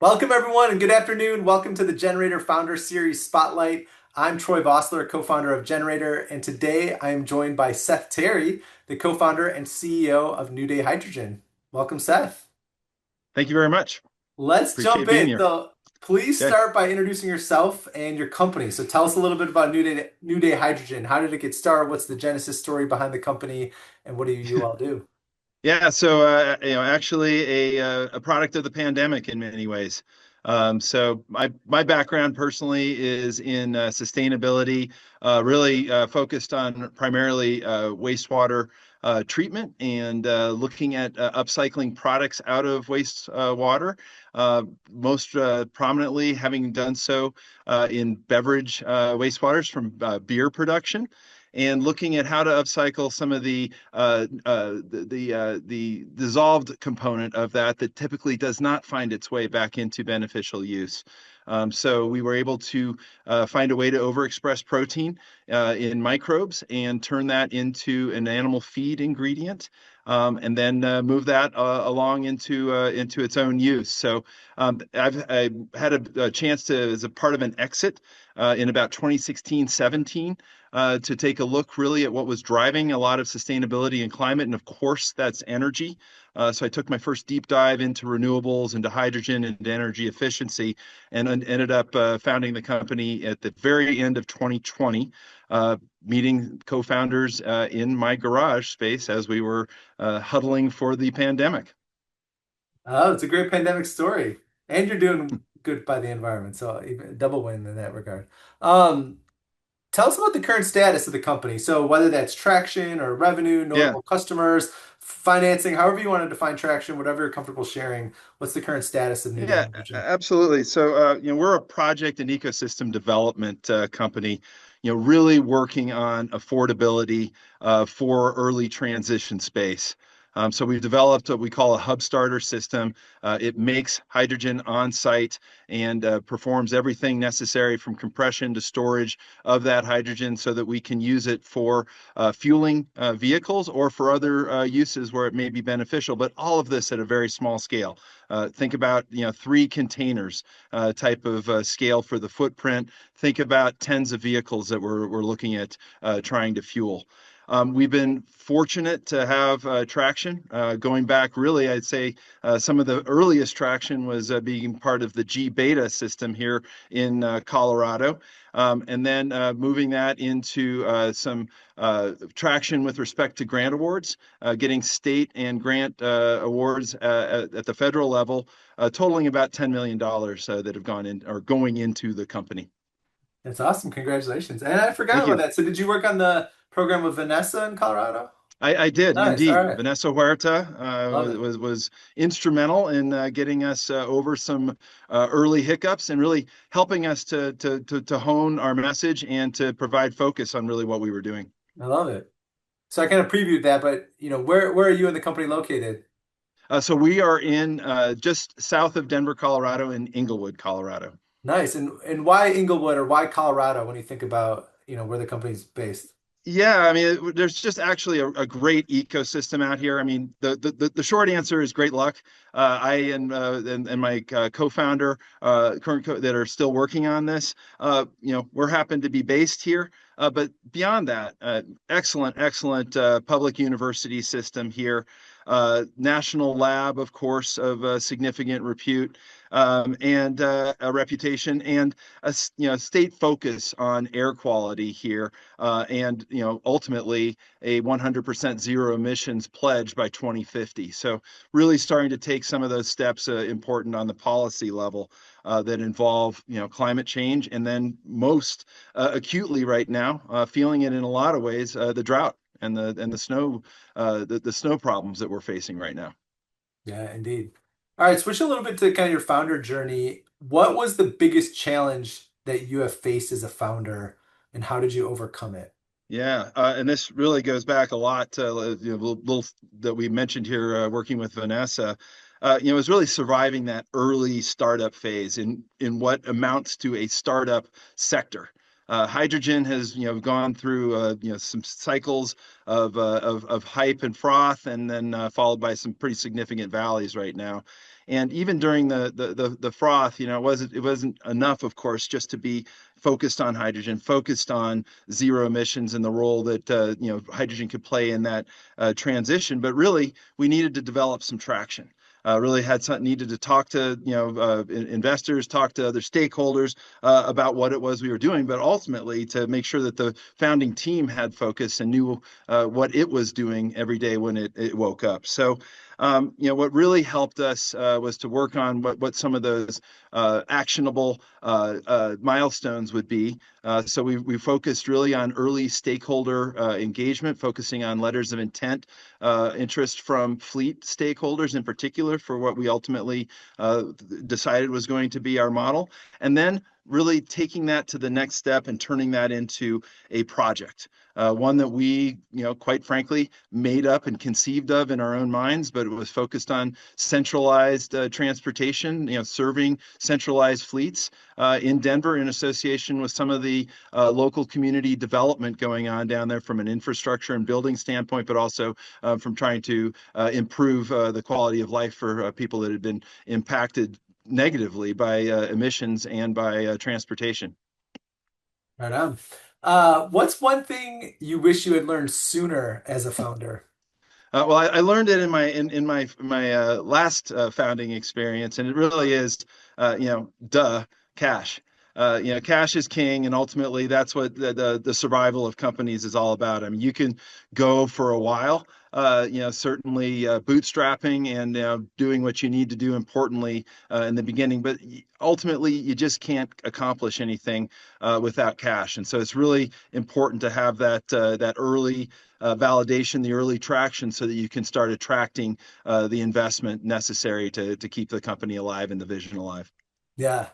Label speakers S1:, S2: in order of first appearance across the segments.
S1: Welcome, everyone, and good afternoon. Welcome to the gener8tor Founder Series Spotlight. I'm Troy Vossler, co-founder of gener8tor, and today I am joined by Seth Terry, the co-founder and CEO of New Day Hydrogen. Welcome, Seth.
S2: Thank you very much.
S1: Let's jump
S2: Appreciate being
S1: in.
S2: here.
S1: So, please
S2: Okay.
S1: start by introducing yourself and your company. So, tell us a little bit about New Day Hydrogen. How did it get started? What's the genesis story behind the company, and what do you all do?
S2: Yeah, so actually a product of the pandemic in many ways. So my background personally is in sustainability, really focused on primarily wastewater treatment and looking at upcycling products out of wastewater. Most prominently, having done so in beverage wastewaters from beer production. And looking at how to upcycle some of the dissolved component of that typically does not find its way back into beneficial use. So we were able to find a way to overexpress protein in microbes and turn that into an animal feed ingredient. And then move that along into its own use. So I had a chance to, as a part of an exit in about 2016-17, to take a look really at what was driving a lot of sustainability and climate. And of course, that's energy. So I took my first deep dive into renewables, into hydrogen, and energy efficiency, and ended up founding the company at the very end of 2020, meeting co-founders in my garage space as we were huddling for the pandemic.
S1: Oh, it's a great pandemic story. And you're doing good by the environment, so even double win in that regard. Um, Tell us about the current status of the company. So whether that's traction or revenue,
S2: Yeah.
S1: notable customers, financing, however you want to define traction, whatever you're comfortable sharing, what's the current status of New Day
S2: Yeah,
S1: Hydrogen?
S2: absolutely. So, we're a project and ecosystem development company, really working on affordability for early transition space. So we've developed what we call a hub starter system. It makes hydrogen on site and performs everything necessary from compression to storage of that hydrogen so that we can use it for fueling vehicles or for other uses where it may be beneficial, but all of this at a very small scale. Think about 3 containers type of scale for the footprint. Think about tens of vehicles that we're looking at trying to fuel. We've been fortunate to have traction going back, really, I'd say some of the earliest traction was being part of the gBETA system here in Colorado. And then moving that into some traction with respect to grant awards, getting state and grant awards at the federal level, totaling about $10 million that have gone in or going into the company.
S1: That's awesome. Congratulations. And I forgot
S2: Thank
S1: about
S2: you.
S1: that. So did you work on the program with Vanessa in Colorado?
S2: I did
S1: Nice. All
S2: indeed.
S1: right.
S2: Vanessa Huerta
S1: Love it.
S2: was instrumental in getting us over some early hiccups and really helping us to hone our message and to provide focus on really what we were doing.
S1: I love it. So I kind of previewed that, but where are you and the company located?
S2: So we are in just south of Denver, Colorado, in Inglewood, Colorado.
S1: Nice. And why Inglewood or why Colorado when you think about, where the company's based?
S2: Yeah, I mean, there's just actually a great ecosystem out here. I mean, the short answer is great luck. I and my co-founder, that are still working on this, we're happen to be based here. But beyond that, excellent public university system here. National lab, of course, of significant repute, and a reputation, and state focus on air quality here, and ultimately a 100% zero emissions pledge by 2050. So really starting to take some of those steps important on the policy level that involve climate change, and then most acutely right now, feeling it in a lot of ways, the drought and the snow, the snow problems that we're facing right now.
S1: Yeah, indeed. All right, switch a little bit to kind of your founder journey. What was the biggest challenge that you have faced as a founder, and how did you overcome it?
S2: Yeah, and this really goes back a lot to little that we mentioned here, working with Vanessa. Is really surviving that early startup phase in what amounts to a startup sector. Hydrogen has gone through some cycles of hype and froth, and then followed by some pretty significant valleys right now. And even during the froth, it wasn't enough, of course, just to be focused on hydrogen, focused on zero emissions and the role that hydrogen could play in that transition. But really, we needed to develop some traction. Really had some, needed to talk to investors, talk to other stakeholders about what it was we were doing, but ultimately to make sure that the founding team had focus and knew what it was doing every day when it woke up. So what really helped us was to work on what some of those actionable milestones would be. So we focused really on early stakeholder engagement, focusing on letters of intent, interest from fleet stakeholders in particular for what we ultimately decided was going to be our model. And then really taking that to the next step and turning that into a project. One that we, quite frankly, made up and conceived of in our own minds, but it was focused on centralized transportation, serving centralized fleets in Denver in association with some of the local community development going on down there from an infrastructure and building standpoint, but also from trying to improve the quality of life for people that had been impacted negatively by emissions and by transportation.
S1: Right on. What's one thing you wish you had learned sooner as a founder?
S2: Well, I learned it in my last founding experience, and it really is, cash. Cash is king, and ultimately that's what the survival of companies is all about. I mean, you can go for a while, certainly bootstrapping and doing what you need to do importantly in the beginning, but ultimately you just can't accomplish anything without cash. And so it's really important to have that early validation, the early traction, so that you can start attracting the investment necessary to keep the company alive and the vision alive.
S1: Yeah.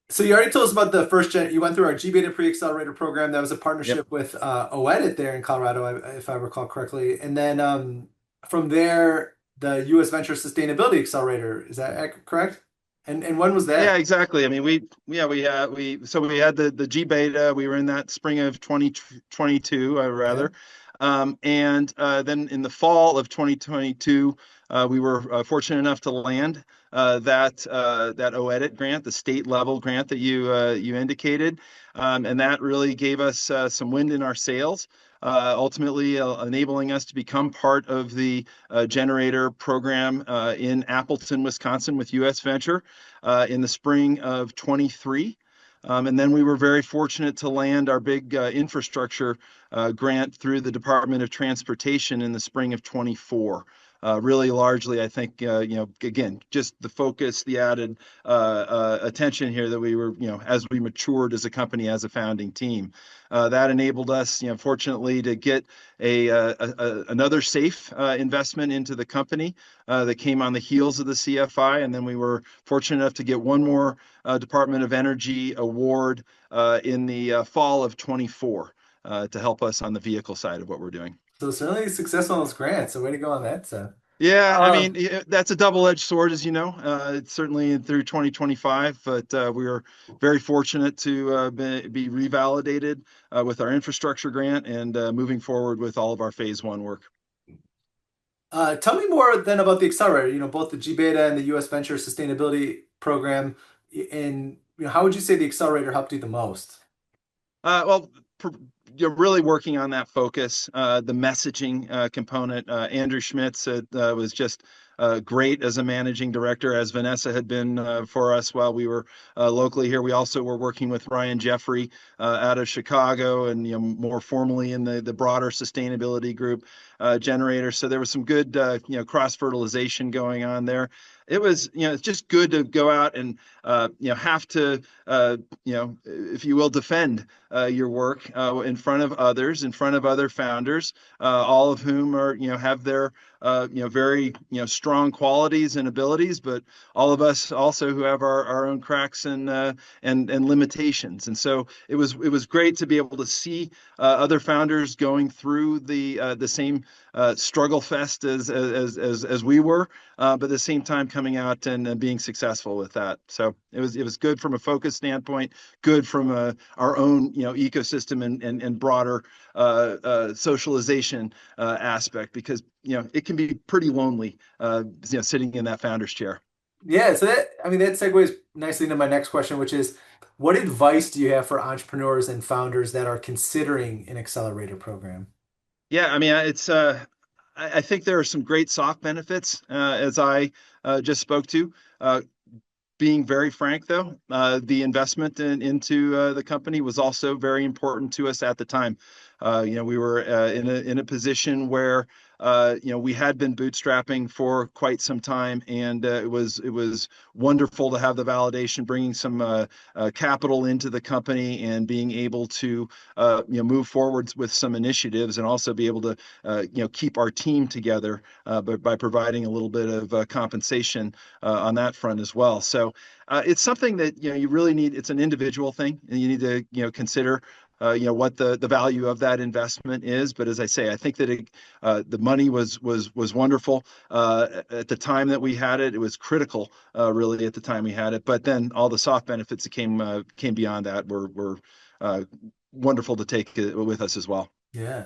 S1: So you already told us about the first gen. You went through our gBETA pre-accelerator program. That was a
S2: Yep.
S1: partnership with OEdit there in Colorado, if I recall correctly. And then from there, the U.S. Venture Sustainability Accelerator. Is that correct? And when was
S2: Yeah,
S1: that?
S2: exactly. I mean, we had the gBETA. We were in that spring of 2022,
S1: Okay.
S2: rather, and then in the fall of 2022, we were fortunate enough to land that OEdit grant, the state level grant that you indicated, and that really gave us some wind in our sails. Ultimately, enabling us to become part of the gener8tor program in Appleton, Wisconsin, with U.S. Venture in the spring of 23. And then we were very fortunate to land our big infrastructure grant through the Department of Transportation in the spring of 24. Really largely, I think, again, just the focus, the added attention here that we were, as we matured as a company, as a founding team, that enabled us, fortunately, to get another safe investment into the company that came on the heels of the CFI. And then we were fortunate enough to get one more Department of Energy award in the fall of 24 to help us on the vehicle side of what we're doing.
S1: So certainly successful on those grants. So way to go on that. So,
S2: Yeah, I mean,
S1: um,
S2: that's a double-edged sword, as you know. It's certainly through 2025, but we are very fortunate to be revalidated with our infrastructure grant and moving forward with all of our phase one work.
S1: tell me more then about the accelerator. Both the gBETA and the U.S. Venture Sustainability Program. And how would you say the accelerator helped you the most?
S2: Well, you're really working on that focus, the messaging component. Andrew Schmitz was just great as a managing director, as Vanessa had been for us while we were locally here. We also were working with Ryan Jeffrey out of Chicago, and more formally in the broader sustainability group, gener8tor. So there was some good cross fertilization going on there. It was it's just good to go out and have to if you will, defend your work in front of others, in front of other founders, all of whom are have their very strong qualities and abilities, but all of us also who have our own cracks and limitations. And so it was great to be able to see other founders going through the same struggle fest as we were, but at the same time coming out and being successful with that. So it was good from a focus standpoint, good from our own ecosystem and broader socialization aspect, because it can be pretty lonely sitting in that founder's chair.
S1: Yeah, so that segues nicely into my next question, which is, what advice do you have for entrepreneurs and founders that are considering an accelerator program?
S2: Yeah, I mean, I think there are some great soft benefits, as I just spoke to. Being very frank, though, the investment into the company was also very important to us at the time. We were in a position where we had been bootstrapping for quite some time, and it was wonderful to have the validation, bringing some capital into the company and being able to move forwards with some initiatives, and also be able to keep our team together, but by providing a little bit of compensation on that front as well. So it's something that you really need. It's an individual thing, and you need to consider what the value of that investment is. But as I say, I think that the money was wonderful at the time that we had it. It was critical, really, at the time we had it. But then all the soft benefits that came beyond that were wonderful to take with us as well.
S1: Yeah.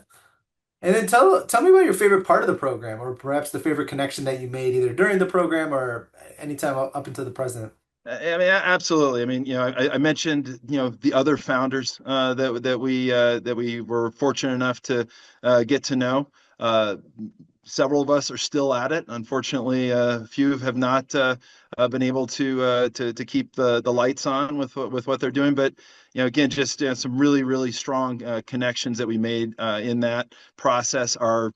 S1: And then tell me about your favorite part of the program, or perhaps the favorite connection that you made either during the program or anytime up until the present.
S2: I mean, absolutely. I mean, I mentioned, the other founders that we were fortunate enough to get to know. Uh, Several of us are still at it. Unfortunately, a few have not been able to keep the lights on with what they're doing. But again, just some really really strong connections that we made in that process are.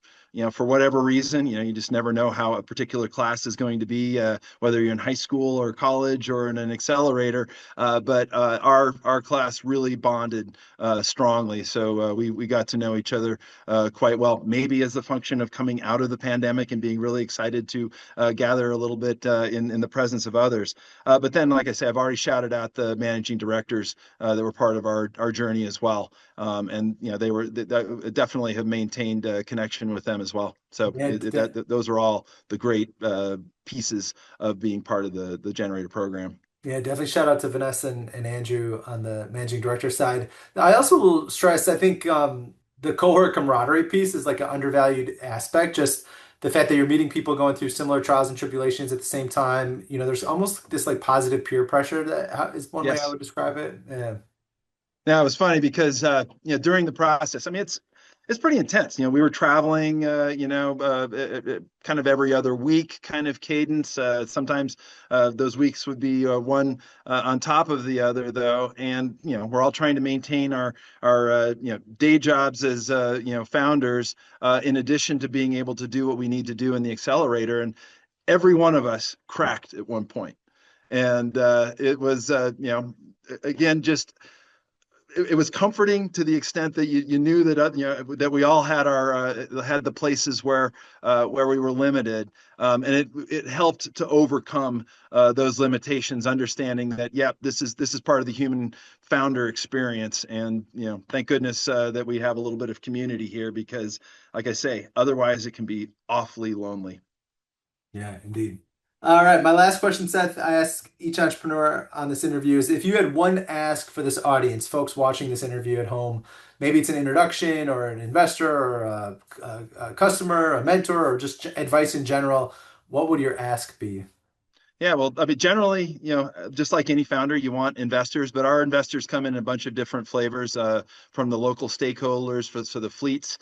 S2: For whatever reason, you just never know how a particular class is going to be, whether you're in high school or college or in an accelerator. But our class really bonded strongly, so we got to know each other quite well. Maybe as a function of coming out of the pandemic and being really excited to gather a little bit in the presence of others. But then, like I said, I've already shouted out the managing directors that were part of our journey as well. And they definitely have maintained a connection with them as well. So
S1: Yeah,
S2: those are all the great pieces of being part of the generator program.
S1: yeah, definitely shout out to Vanessa and Andrew on the managing director side. I also will stress, I think the cohort camaraderie piece is like an undervalued aspect. Just the fact that you're meeting people going through similar trials and tribulations at the same time. There's almost this like positive peer pressure that is one way I
S2: Yes.
S1: would describe it. Yeah.
S2: Now it was funny because during the process, I mean it's pretty intense. We were traveling, kind of every other week kind of cadence. Sometimes those weeks would be one on top of the other, though, and we're all trying to maintain our day jobs as founders, in addition to being able to do what we need to do in the accelerator. And every one of us cracked at one point, and it was again just it was comforting to the extent that you knew that that we all had our had the places where we were limited, and it helped to overcome those limitations, understanding that this is part of the human founder experience. And thank goodness that we have a little bit of community here, because like I say, otherwise it can be awfully lonely.
S1: Yeah, indeed. All right, my last question, Seth, I ask each entrepreneur on this interview is if you had one ask for this audience, folks watching this interview at home, maybe it's an introduction or an investor or a customer, a mentor, or just advice in general, what would your ask be?
S2: Yeah, well, I mean, generally, just like any founder, you want investors, but our investors come in a bunch of different flavors, from the local stakeholders for the fleets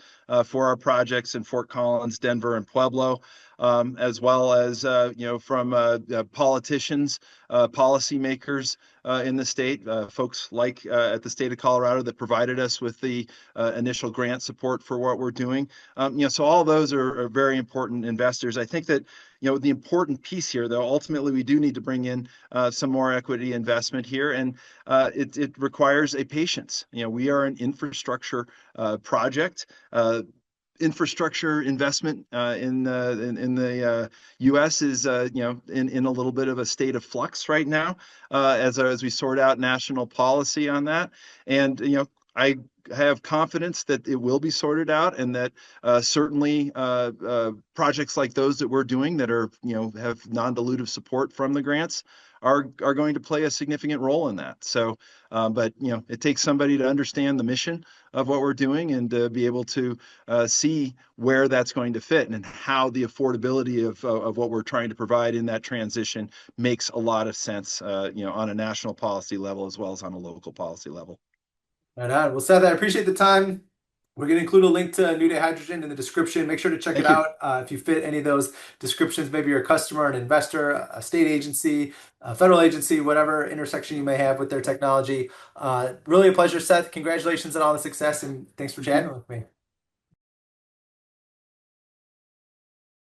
S2: for our projects in Fort Collins, Denver, and Pueblo, as well as from politicians, policymakers in the state, folks like at the state of Colorado that provided us with the initial grant support for what we're doing. So all those are very important investors. I think that the important piece here, though, ultimately we do need to bring in some more equity investment here, and it requires a patience. We are an infrastructure project. Infrastructure investment in the U.S. is in a little bit of a state of flux right now, as we sort out national policy on that. And I have confidence that it will be sorted out, and that certainly projects like those that we're doing that are, have non-dilutive support from the grants are going to play a significant role in that. So, but it takes somebody to understand the mission of what we're doing and to be able to see where that's going to fit and how the affordability of what we're trying to provide in that transition makes a lot of sense, on a national policy level as well as on a local policy level.
S1: Right on. Well, Seth, I appreciate the time. We're going to include a link to New Day Hydrogen in the description. Make sure to check it
S2: Thank you.
S1: out. If you fit any of those descriptions, maybe you're a customer, an investor, a state agency, a federal agency, whatever intersection you may have with their technology. Really a pleasure, Seth. Congratulations on all the success, and thanks for
S2: Thank you.
S1: chatting with me.